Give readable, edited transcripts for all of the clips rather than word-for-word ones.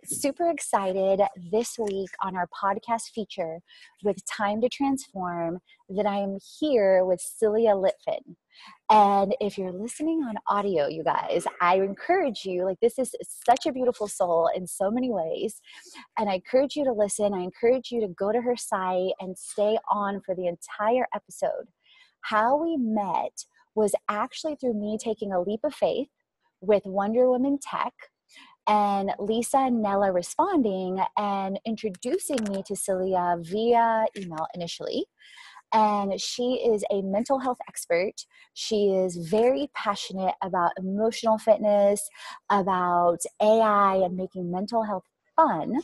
Super excited this week on our podcast feature with Time to Transform that I am here with Silja Litvin. And if you're listening on audio, you guys, I encourage you, this is such a beautiful soul in so many ways. And I encourage you to listen. I encourage you to go to her site and stay on for the entire episode. How we met was actually through me taking a leap of faith with Wonder Woman Tech, and Lisa and Nella responding and introducing me to Silja via email initially. And she is a mental health expert. She is very passionate about emotional fitness, about AI and making mental health fun.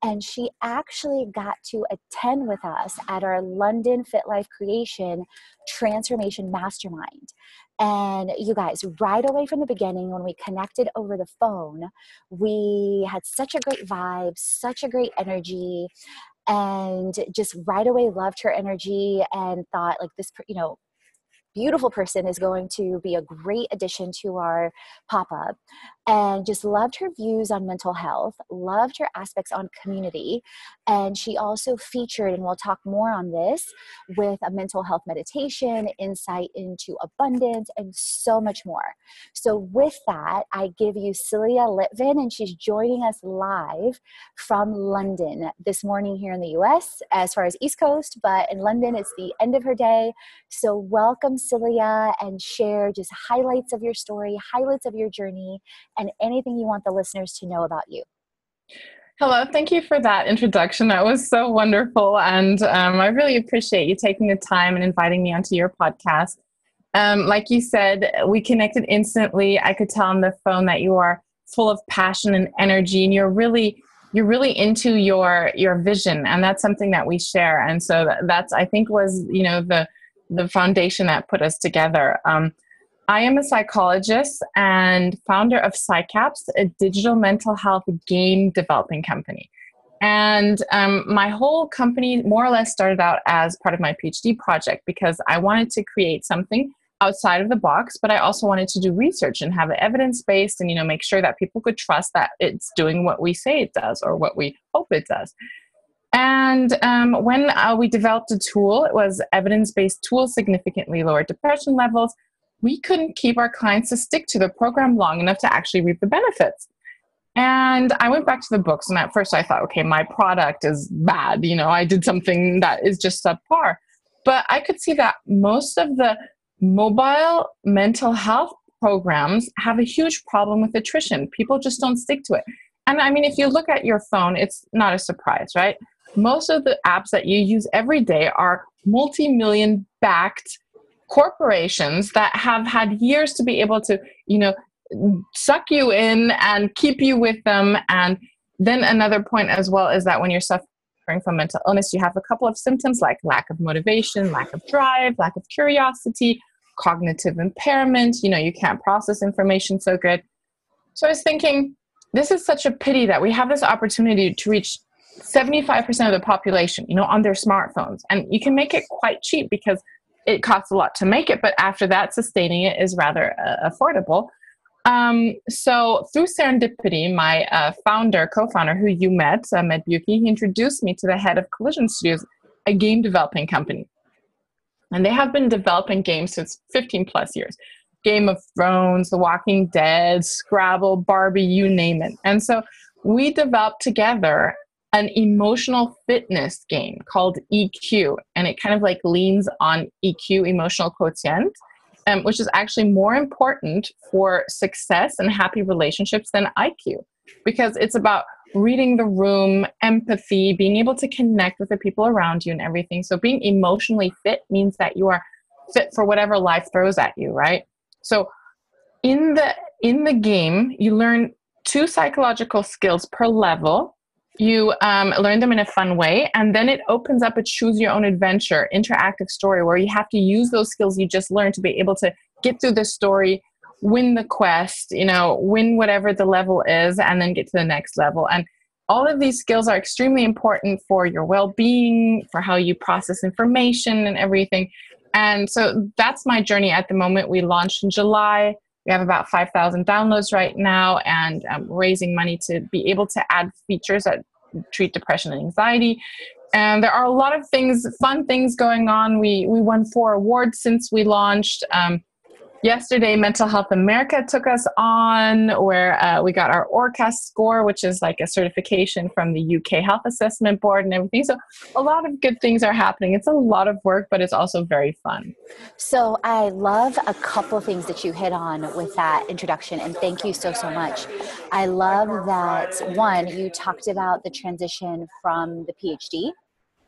And she actually got to attend with us at our London Fit Life Creation Transformation Mastermind. And you guys, right away from the beginning, when we connected over the phone, we had such a great vibe, such a great energy, and just right away loved her energy and thought this, beautiful person is going to be a great addition to our pop-up, and just loved her views on mental health, loved her aspects on community. And she also featured, and we'll talk more on this, with a mental health meditation, insight into abundance, and so much more. So with that, I give you Silja Litvin, and she's joining us live from London this morning here in the US, as far as East Coast, but in London, it's the end of her day. So welcome, Silja, and share just highlights of your story, highlights of your journey, and anything you want the listeners to know about you. Hello, thank you for that introduction. That was so wonderful, and I really appreciate you taking the time and inviting me onto your podcast. Like you said, we connected instantly. I could tell on the phone that you are full of passion and energy, and you're really into your vision, and that's something that we share. And so that's, I think, was the foundation that put us together. I am a psychologist and founder of PsycApps, a digital mental health game developing company. And my whole company more or less started out as part of my PhD project because I wanted to create something outside of the box, but I also wanted to do research and have it evidence-based and, make sure that people could trust that it's doing what we say it does or what we hope it does. And when we developed a tool, it was evidence-based tool, significantly lowered depression levels. We couldn't keep our clients to stick to the program long enough to actually reap the benefits. And I went back to the books, and at first I thought, okay, my product is bad. I did something that is just subpar. But I could see that most of the mobile mental health programs have a huge problem with attrition. People just don't stick to it. And I mean, if you look at your phone, it's not a surprise, right? Most of the apps that you use every day are multi-million backed corporations that have had years to be able to, suck you in and keep you with them. And then another point as well is that when you're suffering from mental illness, you have a couple of symptoms like lack of motivation, lack of drive, lack of curiosity, cognitive impairment. You can't process information so good. So I was thinking, this is such a pity that we have this opportunity to reach 75% of the population, on their smartphones. And you can make it quite cheap because it costs a lot to make it, but after that, sustaining it is rather affordable. So through serendipity, my co-founder, who you met Buki, he introduced me to the head of Collision Studios, a game developing company. And they have been developing games since 15 plus years. Game of Thrones, The Walking Dead, Scrabble, Barbie, you name it. And so we developed together an emotional fitness game called EeQuoo, and it kind of leans on EQ, emotional quotient, which is actually more important for success and happy relationships than IQ, because it's about reading the room, empathy, being able to connect with the people around you and everything. So being emotionally fit means that you are fit for whatever life throws at you, right? So in the game, you learn 2 psychological skills per level. You learn them in a fun way, and then it opens up a choose your own adventure interactive story where you have to use those skills you just learned to be able to get through the story, win the quest, win whatever the level is, and then get to the next level. And all of these skills are extremely important for your well-being, for how you process information and everything. And so that's my journey at the moment. We launched in July. We have about 5,000 downloads right now, and raising money to be able to add features that treat depression and anxiety. And there are a lot of things, fun things going on. We won 4 awards since we launched. Yesterday, Mental Health America took us on, where we got our ORCAS score, which is like a certification from the UK Health Assessment Board and everything. So a lot of good things are happening. It's a lot of work, but it's also very fun. So I love a couple things that you hit on with that introduction, and thank you so much. I love that, one, you talked about the transition from the PhD,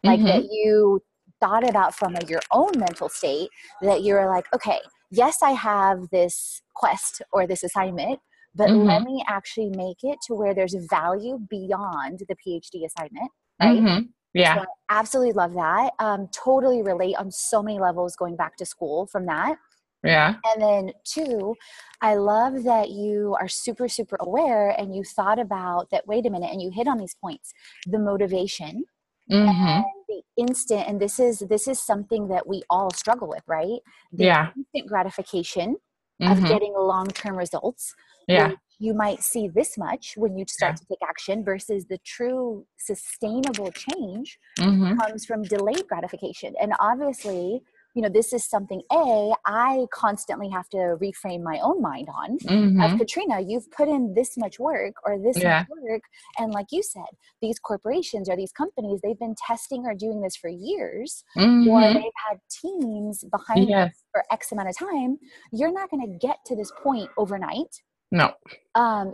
like that you thought about from your own mental state, that you were like, okay, yes, I have this quest or this assignment, but let me actually make it to where there's value beyond the PhD assignment, right? Yeah. So I absolutely love that. Totally relate on so many levels going back to school from that. Yeah. And then 2, I love that you are super aware, and you thought about that, wait a minute, and you hit on these points, the motivation, and the instant, and this is something that we all struggle with, right? The instant gratification of getting long-term results. Yeah. You might see this much when you start to take action, versus the true sustainable change comes from delayed gratification. And obviously, you know, this is something I constantly have to reframe my own mind on. Of Katrina, you've put in this much work or this much work, and like you said, these corporations or these companies, they've been testing or doing this for years, or they've had teams behind them for X amount of time. You're not going to get to this point overnight. No.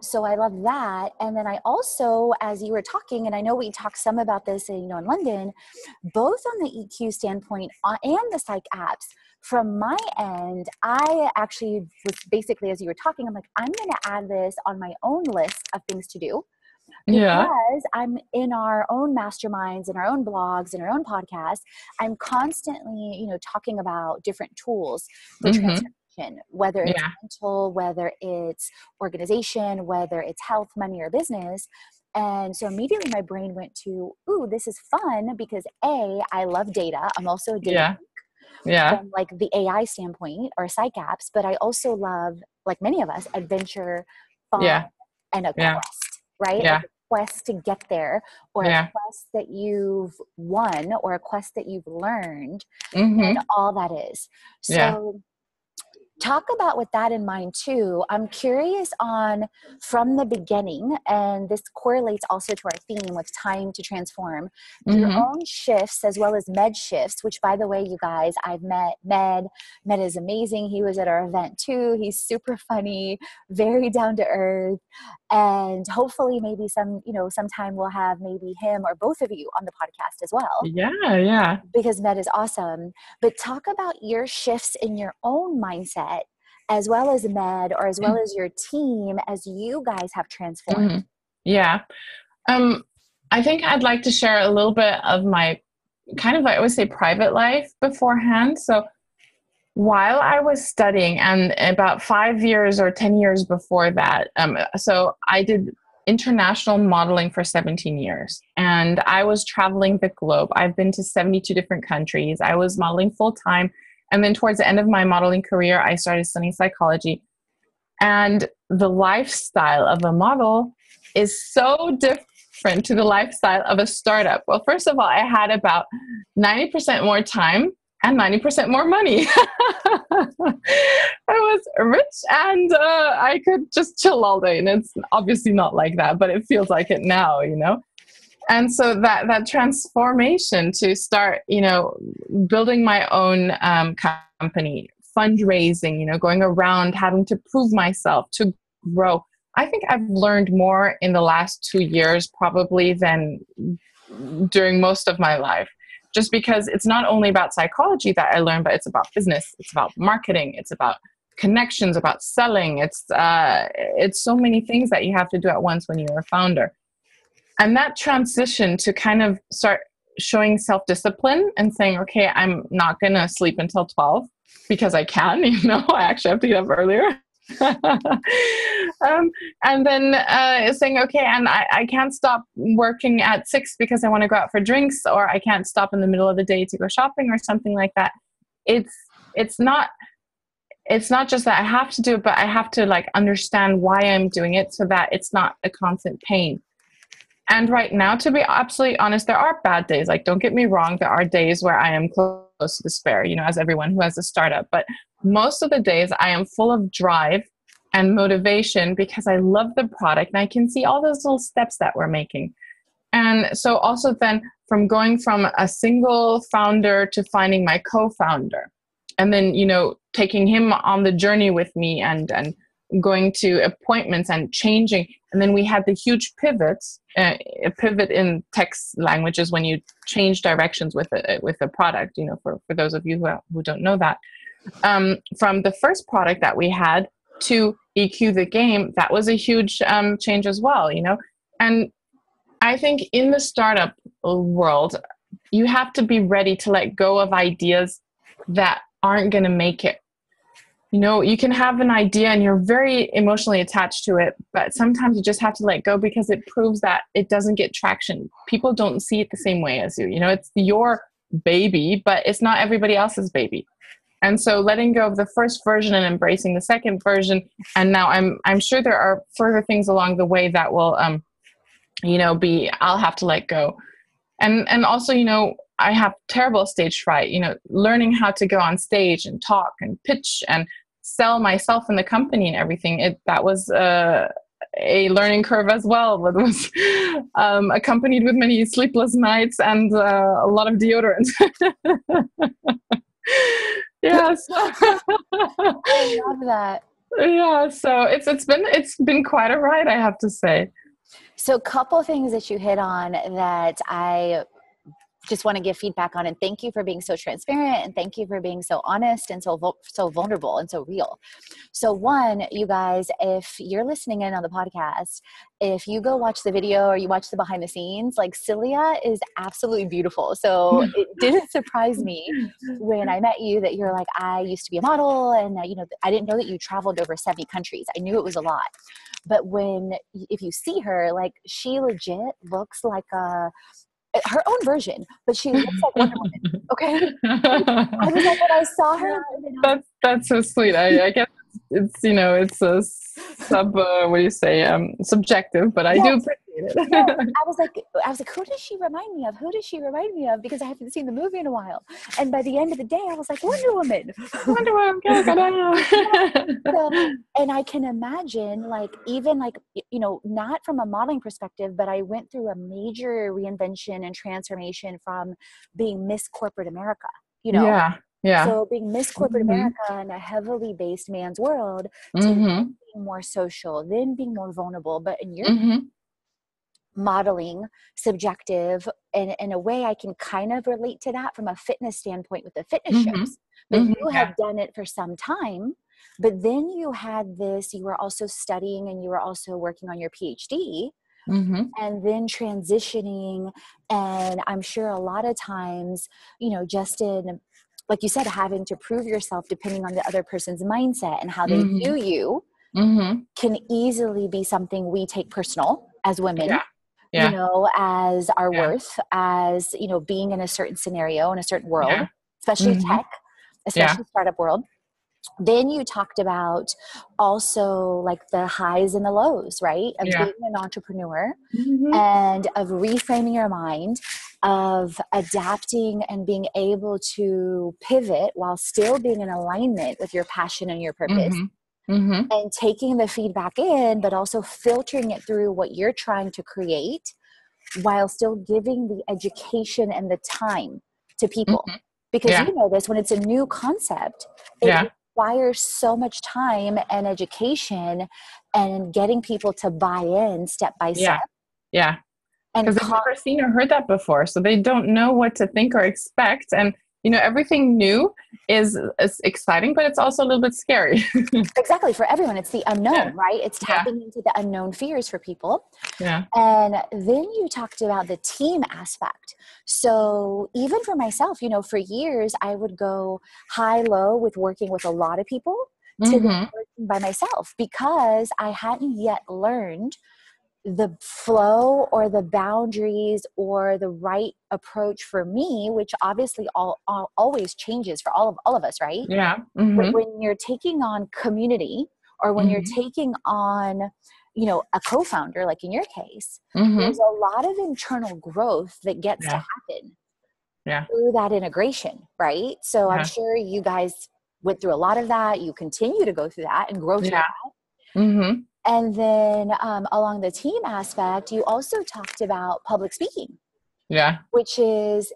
So I love that. And then I also, as you were talking, and I know we talked some about this, you know, in London, both on the EeQuoo standpoint and the PsycApps, from my end, I actually was basically, as you were talking, I'm like, I'm going to add this on my own list of things to do. Because I'm in our own masterminds, in our own blogs, in our own podcasts, I'm constantly, you know, talking about different tools for transformation, whether it's mental, whether it's organization, whether it's health, money, or business. And so immediately my brain went to, ooh, this is fun, because I love data. I'm also a data from like the AI standpoint or PsycApps, but I also love, like many of us, adventure, fun, and a quest, right? Like a quest to get there, or a quest that you've won, or a quest that you've learned, and all that is. So talk about, with that in mind too, I'm curious on, from the beginning, and this correlates also to our theme with time to transform, your own shifts as well as Med shifts, which, by the way, you guys, I've met Med. Med is amazing. He was at our event too. He's super funny, very down to earth, and hopefully maybe sometime we'll have maybe him or both of you on the podcast as well. Because Med is awesome. But talk about your shifts in your own mindset, as well as Med, or as well as your team, as you guys have transformed. I think I'd like to share a little bit of my kind of, I always say, private life beforehand. So while I was studying, and about 5 years or 10 years before that, so I did international modeling for 17 years, and I was traveling the globe. I've been to 72 different countries. I was modeling full time. And then towards the end of my modeling career, I started studying psychology. And the lifestyle of a model is so different to the lifestyle of a startup. Well, first of all, I had about 90% more time and 90% more money. I was rich, and I could just chill all day. And it's obviously not like that, but it feels like it now, you know? And so that transformation to start, you know, building my own company, fundraising, you know, going around, having to prove myself, to grow. I think I've learned more in the last 2 years probably than during most of my life. Just because it's not only about psychology that I learned, but it's about business, it's about marketing, it's about connections, about selling. It's so many things that you have to do at once when you're a founder. And that transition to kind of start showing self-discipline and saying, okay, I'm not going to sleep until 12 because I can, you know, I actually have to get up earlier. And then saying, okay, and I can't stop working at 6 because I want to go out for drinks, or I can't stop in the middle of the day to go shopping or something like that. It's not, it's not just that I have to do it, but I have to like understand why I'm doing it so that it's not a constant pain. And right now, to be absolutely honest, there are bad days. Like, don't get me wrong. There are days where I am close to despair, you know, as everyone who has a startup. But most of the days I am full of drive and motivation because I love the product and I can see all those little steps that we're making. And so also then from going from a single founder to finding my co-founder and then, you know, taking him on the journey with me and going to appointments and changing. And then we had the huge pivots. A pivot in text language is when you change directions with a product, you know, for those of you who don't know that. From the first product that we had to EeQuoo the game, that was a huge change as well, you know. And I think in the startup world, you have to be ready to let go of ideas that aren't going to make it. You know, you can have an idea and you're very emotionally attached to it, but sometimes you just have to let go because it proves that it doesn't get traction. People don't see it the same way as you. You know, it's your baby, but it's not everybody else's baby. And so letting go of the first version and embracing the second version. And now I'm sure there are further things along the way that will, you know, I'll have to let go. And also, you know, I have terrible stage fright, you know, learning how to go on stage and talk and pitch and sell myself and the company and everything. That was a learning curve as well, but was accompanied with many sleepless nights and a lot of deodorant. Yes. I love that. Yeah, so it's been quite a ride, I have to say. So a couple things that you hit on that I just want to give feedback on, and thank you for being so transparent, and thank you for being so honest and so vulnerable and so real. So one, you guys, if you're listening in on the podcast, if you go watch the video or you watch the behind the scenes, like Silja is absolutely beautiful. So it didn't surprise me when I met you that you're like, I used to be a model, and you know, I didn't know that you traveled over 70 countries. I knew it was a lot. But if you see her, like, she legit looks like her own version, but she looks like Wonder Woman. Okay. I was like, when I saw her, that's so sweet. I guess it's, you know, it's a subjective, but I do appreciate it. No, I was like, who does she remind me of? Who does she remind me of? Because I haven't seen the movie in a while. And by the end of the day, I was like, Wonder Woman. Wonder Woman. So, and I can imagine, like, even like, you know, not from a modeling perspective, but I went through a major reinvention and transformation from being Miss Corporate America, you know? Yeah. So being Miss Corporate America in a heavily based man's world to being more social, then being more vulnerable, but in your modeling subjective, and in a way I can kind of relate to that from a fitness standpoint with the fitness shows. But you have done it for some time, but then you were also studying and you were also working on your PhD. And then transitioning, and I'm sure a lot of times, you know, just in, like you said, having to prove yourself depending on the other person's mindset and how they view you can easily be something we take personal as women, you know, as our worth, as, you know, being in a certain scenario, in a certain world, especially tech, especially startup world. Then you talked about also like the highs and the lows, right? Of being an entrepreneur and of reframing your mind, of adapting and being able to pivot while still being in alignment with your passion and your purpose. And taking the feedback in, but also filtering it through what you're trying to create while still giving the education and the time to people. Because you know this, when it's a new concept, it requires so much time and education and getting people to buy in step by step. Because they've never seen or heard that before. So they don't know what to think or expect. And, you know, everything new is exciting, but it's also a little bit scary. Exactly. For everyone, it's the unknown, right? It's tapping into the unknown fears for people. And then you talked about the team aspect. So even for myself, you know, for years, I would go high-low with working with a lot of people to then working by myself because I hadn't yet learned the flow or the boundaries or the right approach for me, which obviously always changes for all of us, right? Yeah. When you're taking on community, or when you're taking on, a co-founder, like in your case, there's a lot of internal growth that gets to happen through that integration, right? So I'm sure you guys went through a lot of that. You continue to go through that and grow through that. And then along the team aspect, you also talked about public speaking. Yeah. Which is,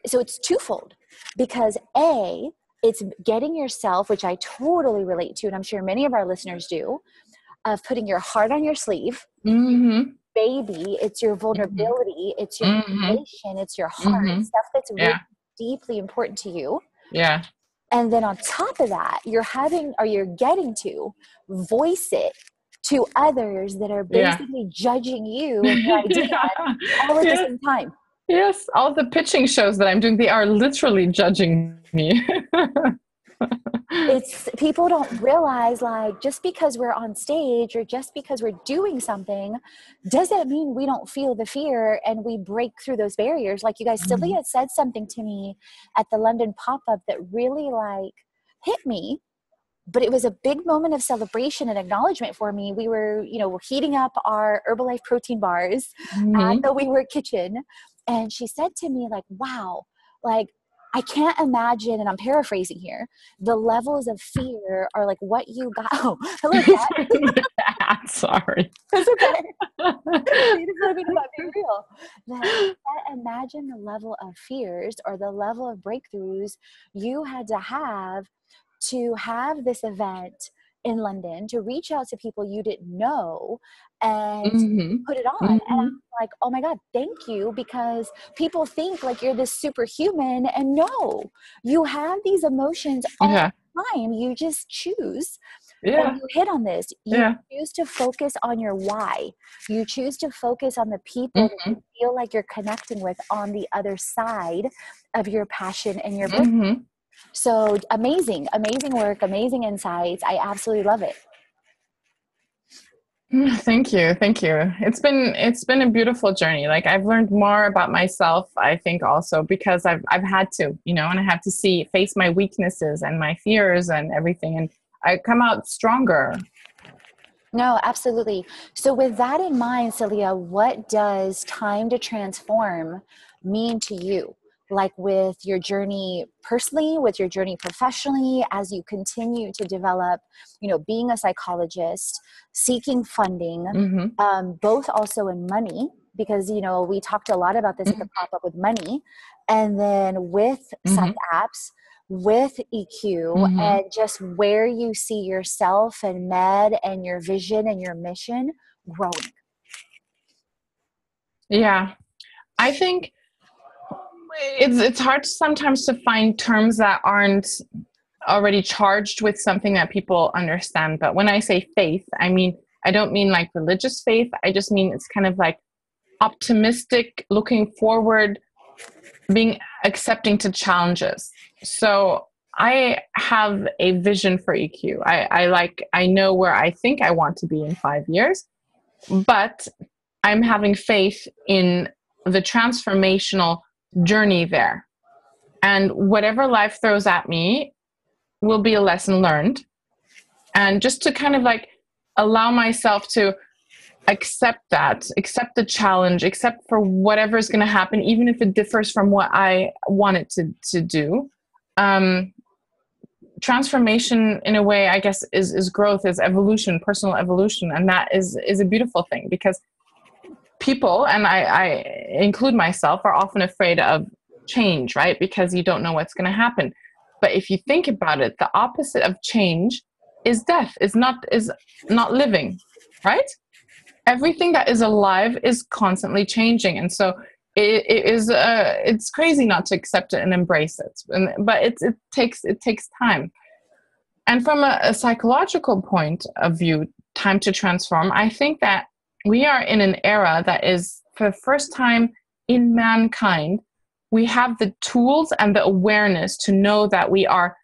so it's twofold, because A, it's getting yourself, which I totally relate to, and I'm sure many of our listeners do, of putting your heart on your sleeve. Baby, it's your vulnerability, it's your motivation, it's your heart, stuff that's really deeply important to you. Yeah. And then on top of that, you're getting to voice it to others that are basically judging you and your idea all at the same time. Yes, all the pitching shows that I'm doing, they are literally judging me. It's, people don't realize, like, just because we're on stage or just because we're doing something doesn't mean we don't feel the fear and we break through those barriers. Like you guys, Silja said something to me at the London pop-up that really hit me, but it was a big moment of celebration and acknowledgement for me. We were, heating up our Herbalife protein bars at the WeWork kitchen. And she said to me, wow, I can't imagine, and I'm paraphrasing here, the levels of fear are what you got. Oh, hello, Kat. Sorry. It's okay. Be real. I can't imagine the level of fears or the level of breakthroughs you had to have this event in London, to reach out to people you didn't know and put it on. And I'm like, oh my God, thank you. Because people think you're this superhuman, and no, you have these emotions all the time. You just choose. And you hit on this. You choose to focus on your why. You choose to focus on the people that you feel like you're connecting with on the other side of your passion and your business. So amazing work, amazing insights. I absolutely love it. Thank you. It's been a beautiful journey. I've learned more about myself, I think, also because I've had to, and I have to face my weaknesses and my fears and everything, and I come out stronger. No, absolutely. So with that in mind, Silja, what does time to transform mean to you? With your journey personally, with your journey professionally, as you continue to develop, being a psychologist, seeking funding, both also in money, because, we talked a lot about this at the pop-up with money, and then with PsycApps, with EeQuoo, and just where you see yourself and Med and your vision and your mission growing. Yeah, I think it's hard sometimes to find terms that aren't already charged with something that people understand. But when I say faith, I don't mean religious faith. I just mean it's kind of optimistic, looking forward, being accepting to challenges. So I have a vision for EeQuoo. I know where I think I want to be in 5 years, but I'm having faith in the transformational journey there. And whatever life throws at me will be a lesson learned. And just to kind of allow myself to accept the challenge, accept for whatever is going to happen, even if it differs from what I want it to do. Transformation, in a way, I guess, is growth, is evolution, personal evolution. And that is a beautiful thing, because people, and I include myself, are often afraid of change, right? Because you don't know what's going to happen. But if you think about it, the opposite of change is death, is not living, right? Everything that is alive is constantly changing. And so it's crazy not to accept it and embrace it. But it takes time. And from a psychological point of view, time to transform, I think that we are in an era that is, for the first time in mankind, we have the tools and the awareness to know that we are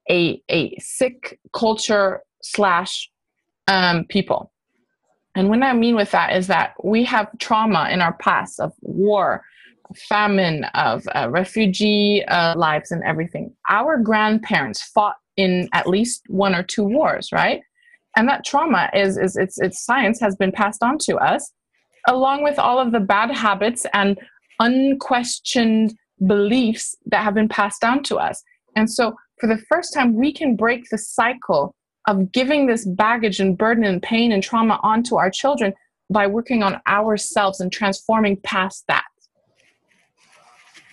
a sick culture / people. And what I mean with that is that we have trauma in our past of war, famine, of refugee lives and everything. Our grandparents fought in at least one or two wars, right? And that trauma it's science has been passed on to us, along with all of the bad habits and unquestioned beliefs that have been passed down to us. And so for the first time, we can break the cycle of giving this baggage and burden and pain and trauma onto our children by working on ourselves and transforming past that.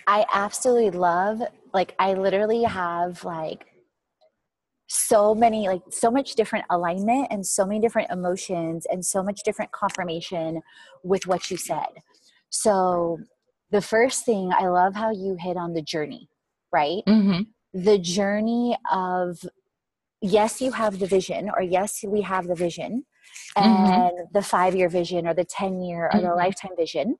I absolutely love, like, I literally have like so many, like so much different alignment and so many different emotions and so much different confirmation with what you said. So the first thing, I love how you hit on the journey, right? Mm-hmm. The journey of, yes, you have the vision, or yes, we have the vision, and the 5-year vision or the 10-year or the lifetime vision.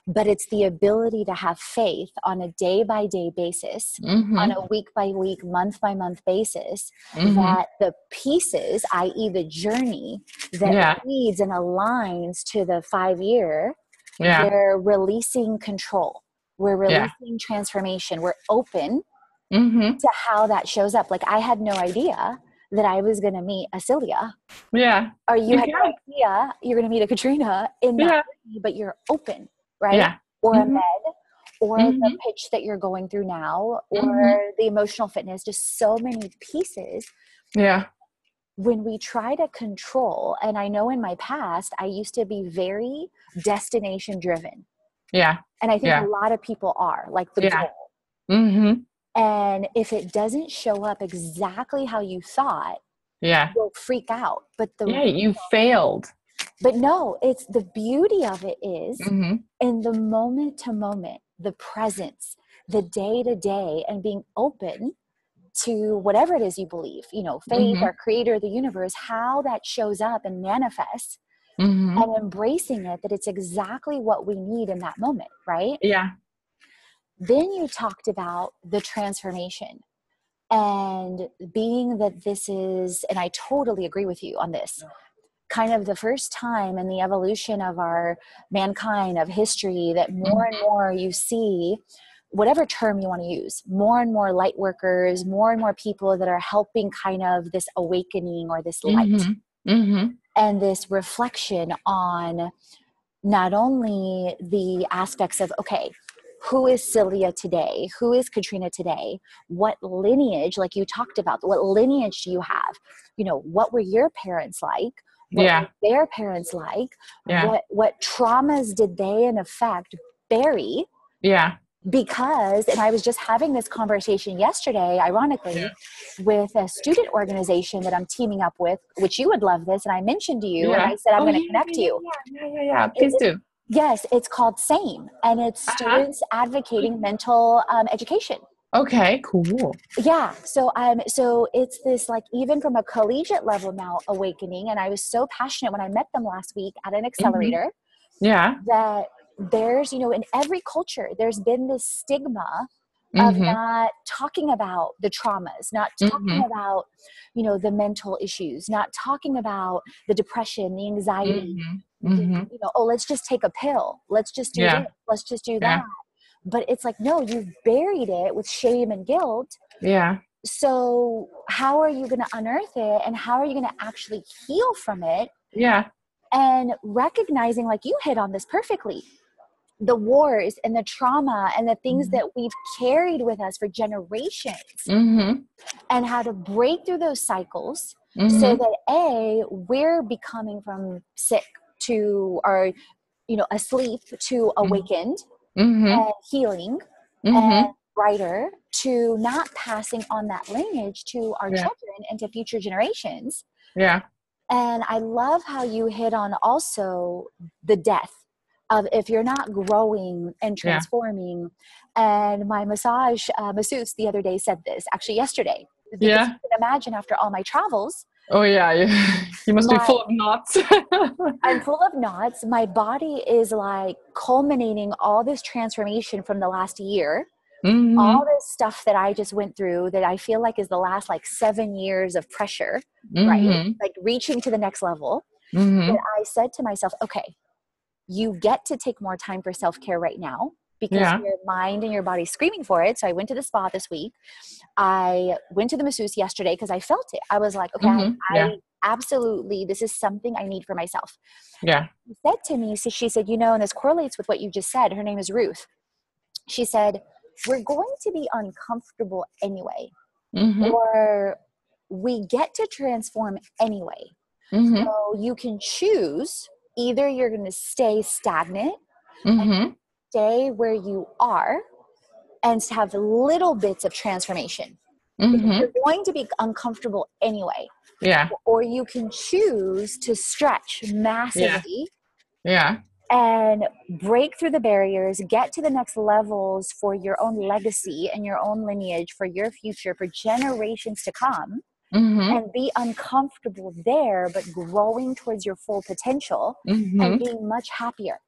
But it's the ability to have faith on a day-by-day basis, on a week-by-week, month-by-month basis, that the pieces, i.e. the journey that leads and aligns to the 5-year, they're releasing control. We're releasing transformation. We're open to how that shows up. Like, I had no idea that I was going to meet a Silja. Yeah. Or you had no idea you're going to meet a Katrina in that journey, but you're open. Right? Yeah. Or a med, or the pitch that you're going through now, or the emotional fitness, just so many pieces. Yeah. When we try to control, and I know in my past, I used to be very destination driven. Yeah. And I think a lot of people are, like the goal. And if it doesn't show up exactly how you thought, you'll freak out. But you failed. But no, it's the beauty of it is in the moment to moment, the presence, the day to day, and being open to whatever it is you believe, you know, faith, our creator, the universe, how that shows up and manifests, and embracing it, that it's exactly what we need in that moment, right? Yeah. Then you talked about the transformation, and being that this is, and I totally agree with you on this, kind of the first time in the evolution of our mankind, of history, that more and more you see, whatever term you want to use, more and more light workers, more and more people that are helping kind of this awakening or this light and this reflection on not only the aspects of, okay, who is Silja today? Who is Katrina today? What lineage, like you talked about, what lineage do you have? You know, what were your parents like? What were their parents like? What traumas did they in effect bury? Because, and I was just having this conversation yesterday, ironically, with a student organization that I'm teaming up with, which you would love this, and I mentioned to you, and I said, I'm going to connect you. Please do. Yes, it's called SAME, and it's Students Advocating Mental Education. Okay, cool. Yeah. So it's this, like, even from a collegiate level now, awakening. And I was so passionate when I met them last week at an accelerator. That there's, you know, in every culture, there's been this stigma of not talking about the traumas, not talking about, you know, the mental issues, not talking about the depression, the anxiety, you know, oh, let's just take a pill. Let's just do this. Let's just do that. But it's like, no, you've buried it with shame and guilt. So how are you going to unearth it? And how are you going to actually heal from it? And recognizing, like you hit on this perfectly, the wars and the trauma and the things that we've carried with us for generations, and how to break through those cycles so that we're becoming from sick to, or, you know, asleep to awakened, and healing and brighter, to not passing on that lineage to our children and to future generations. And I love how you hit on also the death of, if you're not growing and transforming. And my masseuse the other day said this, actually yesterday, because you can imagine, after all my travels, you must be full of knots. I'm full of knots. My body is like culminating all this transformation from the last year. All this stuff that I just went through, that I feel like is the last like 7 years of pressure, right? Like reaching to the next level. Mm-hmm. But I said to myself, okay, you get to take more time for self-care right now because Yeah. your mind and your body's screaming for it. So I went to the spa this week. I went to the masseuse yesterday because I felt it. I was like, okay, Mm-hmm. Yeah. I absolutely, this is something I need for myself. Yeah. She said to me, so she said, and this correlates with what you just said. Her name is Ruth. She said, we're going to be uncomfortable anyway, Mm-hmm. or we get to transform anyway. Mm-hmm. So you can choose, either you're going to stay stagnant and Mm-hmm. stay where you are and have little bits of transformation because Mm-hmm. you're going to be uncomfortable anyway. Yeah. Or you can choose to stretch Yeah. massively Yeah. and break through the barriers, get to the next levels for your own legacy and your own lineage, for your future, for generations to come, Mm-hmm. and be uncomfortable there, but growing towards your full potential and Mm-hmm. being much happier.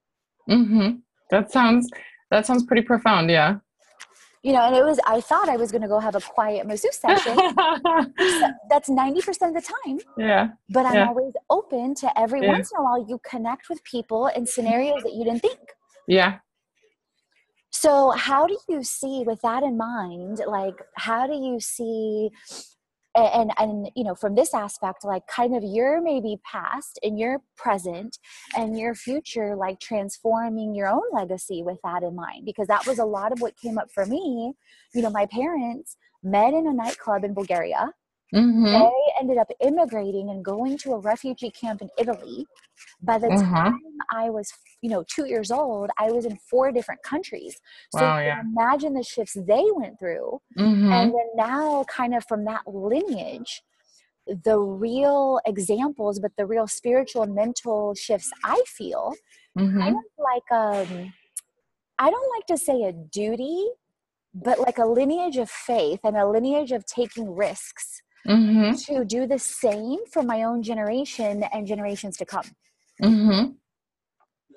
Mm-hmm. That sounds pretty profound. Yeah. And I thought I was going to go have a quiet masseuse session. That's 90% of the time. Yeah. But I'm Yeah. always open to every Yeah. once in a while you connect with people in scenarios that you didn't think. Yeah. So how do you see, with that in mind, like, how do you see, and from this aspect, like kind of your maybe past and your present and your future, like transforming your own legacy with that in mind? Because that was a lot of what came up for me. My parents met in a nightclub in Bulgaria. Mm-hmm. They ended up immigrating and going to a refugee camp in Italy. By the Uh-huh. time I was, 2 years old, I was in 4 different countries. So you Wow. can Yeah. imagine the shifts they went through. And Mm-hmm. then now, kind of from that lineage, the real examples, but the real spiritual and mental shifts I feel, kind Mm-hmm. of like, I don't like to say a duty, but like a lineage of faith and a lineage of taking risks Mm-hmm. to do the same for my own generation and generations to come. Mm-hmm.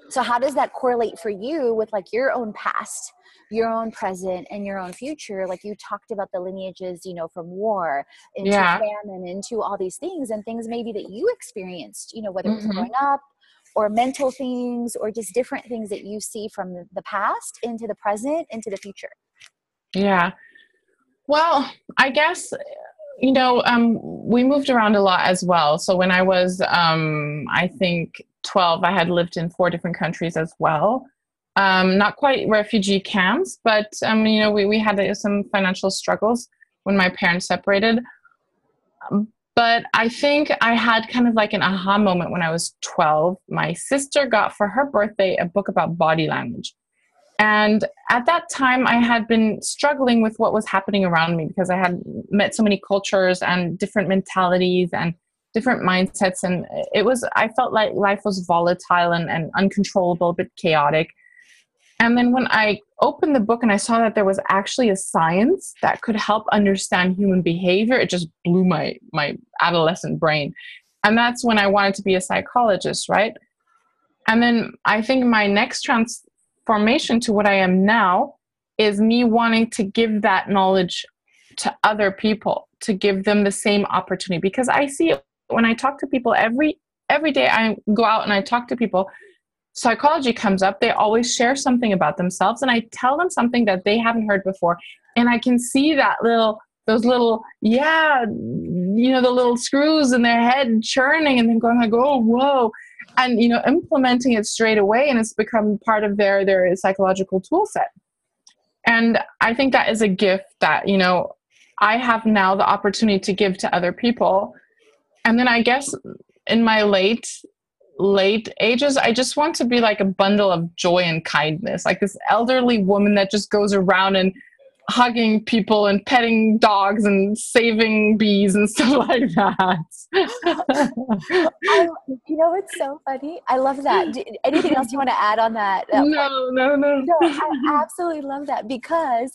So how does that correlate for you with like your own past, your own present, and your own future? Like you talked about the lineages, from war into Yeah. famine, into all these things, and things maybe that you experienced, whether it was Mm-hmm. growing up or mental things or just different things that you see from the past into the present, into the future. Yeah. Well, I guess, we moved around a lot as well. So when I was, I think 12, I had lived in 4 different countries as well. Not quite refugee camps, but, we had some financial struggles when my parents separated. But I think I had kind of like an aha moment when I was 12. My sister got for her birthday a book about body language. And at that time, I had been struggling with what was happening around me because I had met so many cultures and different mentalities and different mindsets. And I felt like life was volatile and uncontrollable, a bit chaotic. And then when I opened the book and I saw that there was actually a science that could help understand human behavior, it just blew my adolescent brain. And that's when I wanted to be a psychologist, right? And then I think my next transformation to what I am now is me wanting to give that knowledge to other people, to give them the same opportunity. Because I see it when I talk to people every day I go out and I talk to people, psychology comes up, they always share something about themselves, and I tell them something that they haven't heard before. And I can see those little, the little screws in their head churning and then going like, oh, whoa. And, implementing it straight away. And it's become part of their psychological tool set. And I think that is a gift that, I have now the opportunity to give to other people. And then I guess in my late ages, I just want to be like a bundle of joy and kindness, like this elderly woman that just goes around and hugging people and petting dogs and saving bees and stuff like that. It's so funny. I love that. Anything else you want to add on that? No. No, I absolutely love that because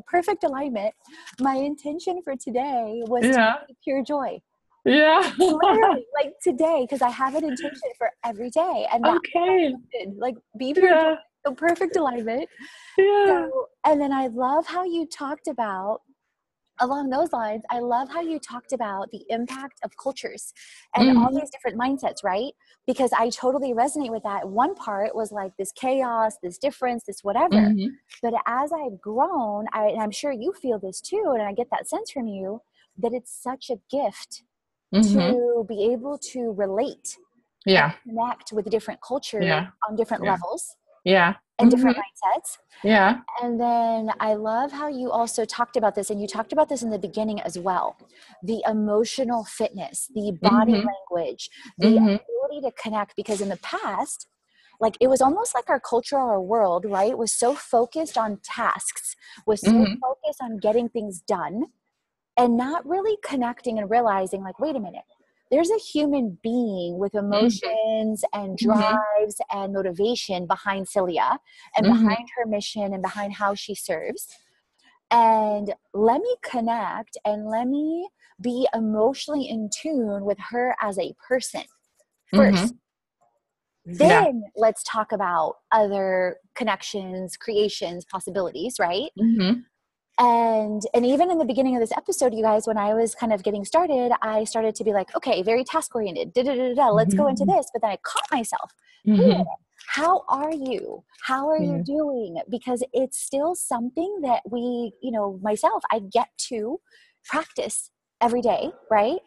perfect alignment. My intention for today was to be pure joy. Yeah. Literally, like today, because I have an intention for every day, and that like be pure joy. So perfect alignment. Yeah. And then I love how you talked about along those lines, I love how you talked about the impact of cultures and all these different mindsets, right? Because I totally resonate with that. One part was like this chaos, this difference, this whatever. But as I've grown, and I'm sure you feel this too, and I get that sense from you, that it's such a gift to be able to relate and connect with different cultures on different levels and different mindsets. And then I love how you also talked about this, and you talked about this in the beginning as well, the emotional fitness, the body language, the ability to connect, because in the past, like it was almost like our culture or our world, right, was so focused on tasks, was so focused on getting things done, and not really connecting and realizing like, wait a minute, there's a human being with emotions and drives and motivation behind Silja and behind her mission and behind how she serves. And let me connect and let me be emotionally in tune with her as a person first. Then let's talk about other connections, creations, possibilities, right? And even in the beginning of this episode, you guys, when I was kind of getting started, I started to be like, okay, very task oriented, let's go into this. But then I caught myself, wait a minute, how are you? How are you doing? Because it's still something that we, myself, I get to practice every day, right?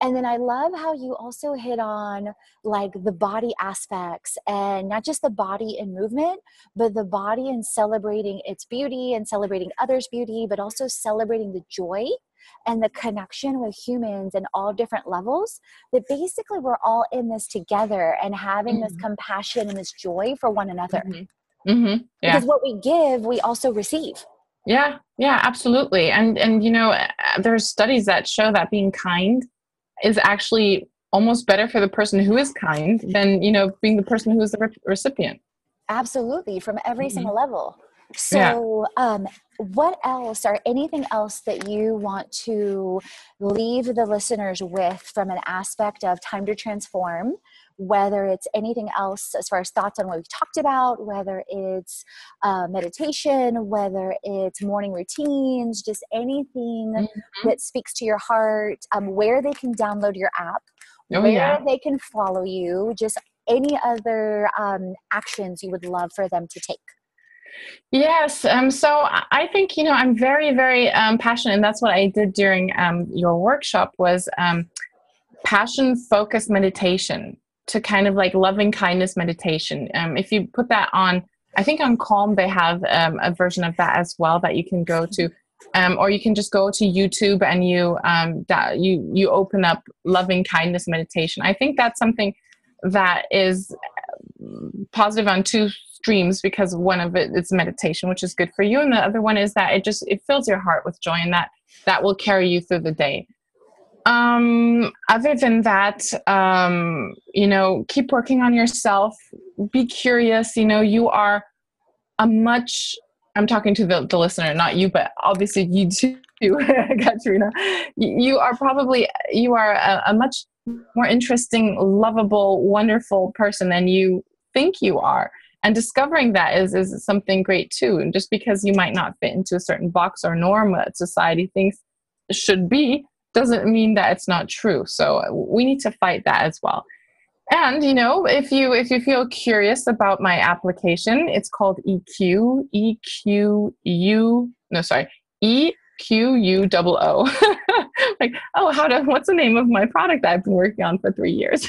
And then I love how you also hit on like the body aspects, and not just the body and movement, but the body and celebrating its beauty and celebrating others' beauty, but also celebrating the joy and the connection with humans in all different levels, that basically we're all in this together and having this compassion and this joy for one another. Because what we give, we also receive. Yeah, absolutely. And there's studies that show that being kind is actually almost better for the person who is kind than, being the person who is the recipient. Absolutely. From every single level. So what else, or anything else that you want to leave the listeners with from an aspect of time to transform, whether it's anything else as far as thoughts on what we've talked about, whether it's meditation, whether it's morning routines, just anything that speaks to your heart, where they can download your app, where they can follow you, just any other actions you would love for them to take. Yes. So I think, I'm very, very passionate, and that's what I did during your workshop was passion-focused meditation, to kind of like loving kindness meditation. If you put that on, I think on Calm, they have a version of that as well that you can go to, or you can just go to YouTube and you open up loving kindness meditation. I think that's something that is positive on two streams, because one of it is meditation, which is good for you, and the other one is that it fills your heart with joy, and that will carry you through the day. Other than that, keep working on yourself, be curious. You are I'm talking to the listener, not you, but obviously you too, Katrina. You are a much more interesting, lovable, wonderful person than you think you are. And discovering that is something great too. And just because you might not fit into a certain box or norm that society thinks should be, doesn't mean that it's not true. So we need to fight that as well. And, if you feel curious about my application, it's called EeQuoo, EeQuoo. Like, what's the name of my product that I've been working on for 3 years?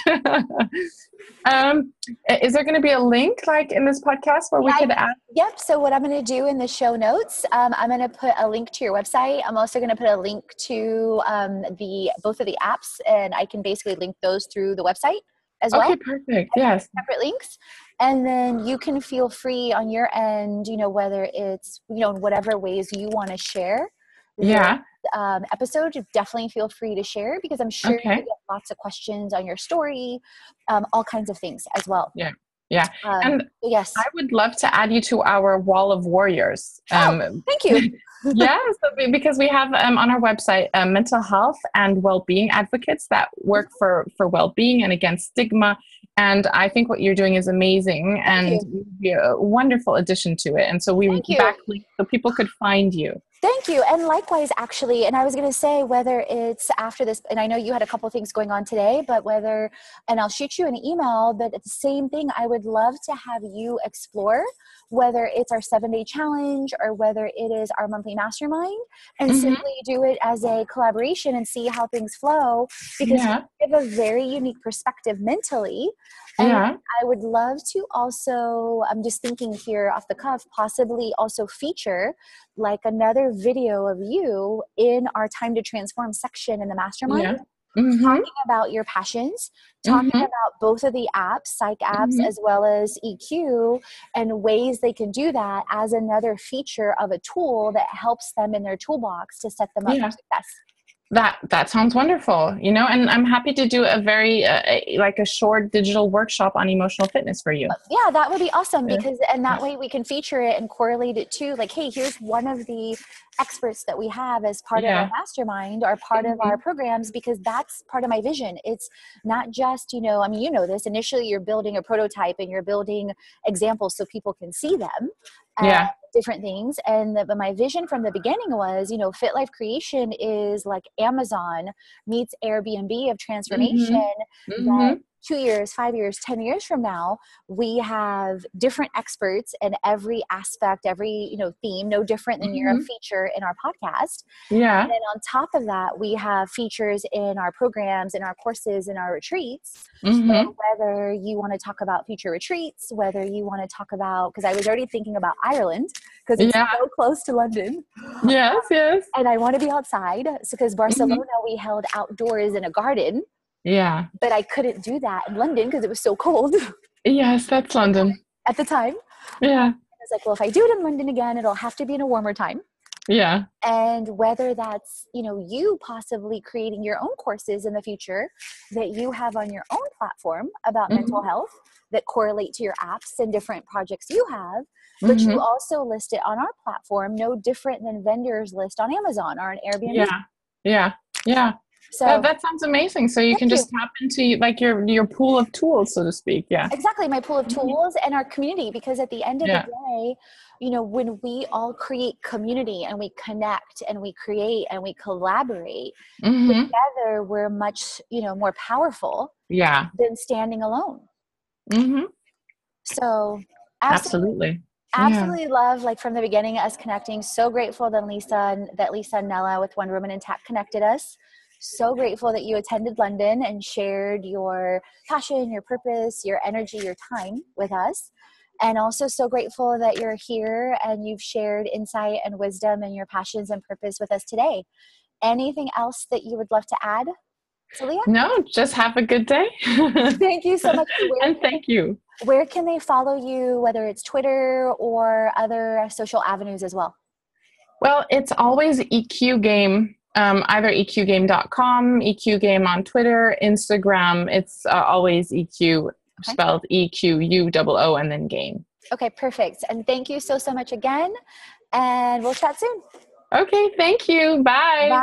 Is there going to be a link like in this podcast where we could add? Yep. So what I'm going to do in the show notes, I'm going to put a link to your website. I'm also going to put a link to both of the apps, and I can basically link those through the website as well. Okay, perfect. Yes. Separate links. And then you can feel free on your end, whether it's, in whatever ways you want to share. Episode, definitely feel free to share, because I'm sure you get lots of questions on your story, all kinds of things as well. Yeah. And yes, I would love to add you to our wall of warriors. Thank you. Because we have on our website mental health and well-being advocates that work for well-being and against stigma. And I think what you're doing is amazing, and you'd be a wonderful addition to it. And so we backlink so people could find you. Thank you. And likewise, actually, and I was going to say whether it's after this, and I know you had a couple of things going on today, but whether, and I'll shoot you an email, but it's the same thing. I would love to have you explore whether it's our 7-day challenge or whether it is our monthly mastermind, and simply do it as a collaboration and see how things flow, because you give a very unique perspective mentally. And I would love to also, I'm just thinking here off the cuff, possibly also feature like another video of you in our Time to Transform section in the mastermind, talking about your passions, talking about both of the apps, PsycApps as well as EeQuoo, and ways they can do that as another feature of a tool that helps them in their toolbox to set them up for success. That sounds wonderful, you know, and I'm happy to do a very like a short digital workshop on emotional fitness for you. Yeah, that would be awesome, because and that way we can feature it and correlate it to like, hey, here's one of the experts that we have as part of our mastermind or part of our programs, because that's part of my vision. It's not just, you know, I mean, you know this, initially you're building a prototype and you're building examples so people can see them. Different things. And but my vision from the beginning was, you know, Fit Life Creation is like Amazon meets Airbnb of transformation. That 2 years, 5 years, 10 years from now, we have different experts in every aspect, every, you know, theme, no different than you're a feature in our podcast. And then on top of that, we have features in our programs, in our courses, in our retreats. So whether you want to talk about future retreats, whether you want to talk about, because I was already thinking about Ireland, because it's so close to London. And I want to be outside. So because Barcelona, we held outdoors in a garden. But I couldn't do that in London because it was so cold. That's London. At the time. I was like, well, if I do it in London again, it'll have to be in a warmer time. And whether that's, you know, you possibly creating your own courses in the future that you have on your own platform about mental health that correlate to your apps and different projects you have, but you also list it on our platform, no different than vendors list on Amazon or on Airbnb. So that sounds amazing. So you can just tap into like your pool of tools, so to speak. Exactly. My pool of tools and our community, because at the end of the day, you know, when we all create community and we connect and we create and we collaborate together, we're much, you know, more powerful than standing alone. So absolutely love, like from the beginning, us connecting. So grateful that Lisa and Nella with One Woman in Tech connected us. So grateful that you attended London and shared your passion, your purpose, your energy, your time with us. And also so grateful that you're here and you've shared insight and wisdom and your passions and purpose with us today. Anything else that you would love to add, Silja? No, just have a good day. Thank you so much. And thank you. Where can they follow you, whether it's Twitter or other social avenues as well? Well, it's always EeQuoo Game. Either EeQuooGame.com, EeQuoo Game on Twitter, Instagram. It's always EeQuoo, spelled EeQuoo, and then game. Okay, perfect. And thank you so much again. And we'll chat soon. Okay, thank you. Bye. Bye.